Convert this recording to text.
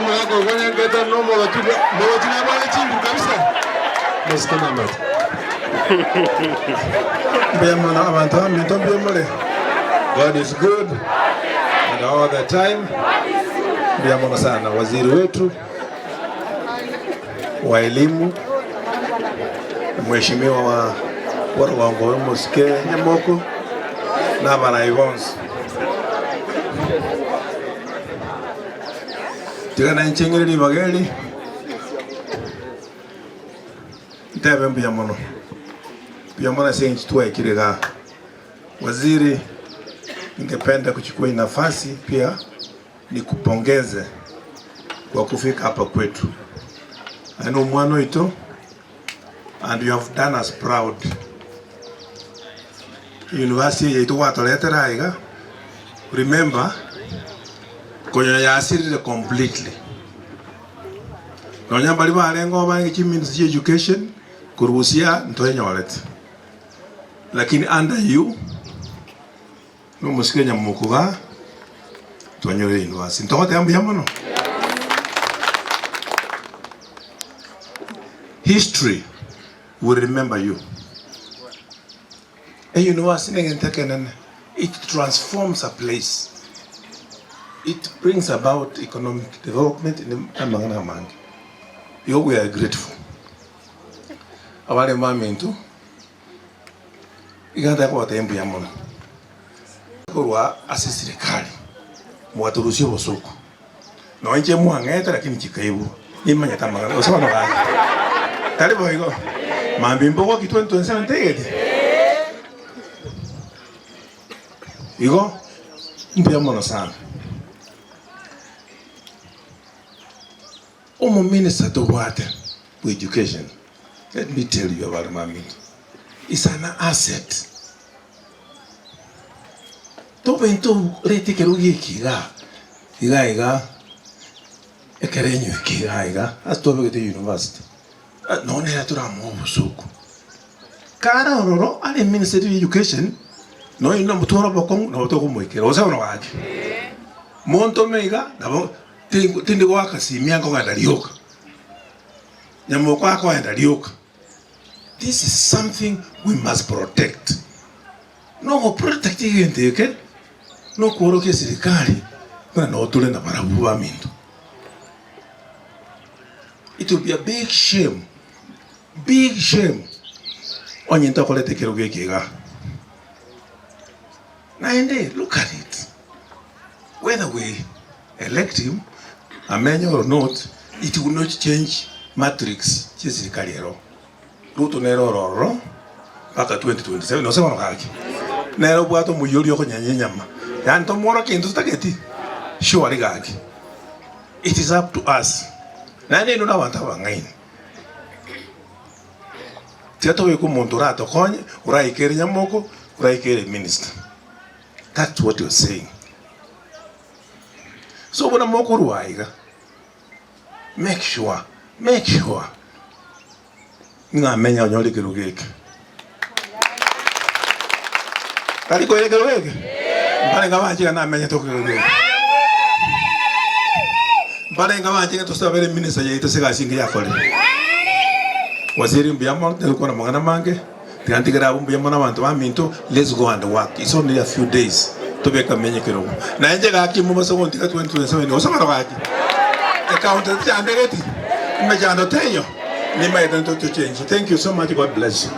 mlango kwenye ngeta no molotina bale chindu kabisa. Maskana mata. Bema na abantu aminto bemole. God is good and all the time. Bema sana waziri wetu wa elimu Mheshimiwa wa Warwango Moske Nyamoko na bana Ivons. Tigana nchengere ni bageli. Tebe mbiamono. Mbiamono sengi tuwa ikirega. Waziri, ningependa kuchukua nafasi pia nikupongeze kwa kufika hapa kwetu. I know mwano ito and you have done us proud. University yetu watoletera aiga. Remember konya ya asiri completely. Konya bali balengo bangi Ministry of Education kuruhusia ntoenya walete. Lakini under you no musikenya mukuba tuanyore university. Ntokote ambu yamono. History will remember you. A university it transforms a place. It brings about economic development in the Amangana. We are grateful. Our environment, iganda kwa tembu ya mona. Kwa asisi serikali, mwaturushie bosuku. Na nje muangeta lakini chikaibu. Imanya tamanga. Osema no gani. Talibo higo. Mambimbo kwa kitu 27 tegeti. Higo mpya mona sana. Omo minister to water with education. Let me tell you about Mami. It's an asset. To bento rete kerugi kiga. Iga. Ekerenyo kiga. Astobe the university. No nera tura mo busuku. Kara ororo ale minister of education. No ino mutoro bokong no to ko moikero. Osa no waje. Monto meiga dabo tindi waka si miango ngada lioka. Nyamoko ako enda lioka. This is something we must protect. No protect igente ke. No kuoroke serikali. Kuna no tule na barabu wa mindu. It will be a big shame. Big shame. Onyenta kolete keruge kiga. Naende, look at it. Whether we elect him, amenyo or not, it will not change matrix serikali ero. Ruto nero roro paka 2027 no sema ngaki. Nero bwato muyori yoko nyanyama. Yanto moro kintu staketi. Sure gaki. It is up to us. Nani ndo nawanta wangaini. Tiato weko montorato konye uraikere nyamoko uraikere minister. That's what you're saying. So when I'm going make sure. Nga menya nyoli kirugeke. Kali ko yeke weke. Mbale ngawaje na menya to kirugeke. Mbale ngawaje to sabere minister yeto sega singi yakole. Waziri mbiyamo telikuwa na mangana mange. Tiantikira mbiyamo na bantu baminto, let's go and work. It's only a few days. Tobeka menye kirogo. Na nje ga kimu baso ntika 2027 osama rwaki. Account ya ndegeti. Imejando tenyo. Ni maida to change. Thank you so much. God bless you.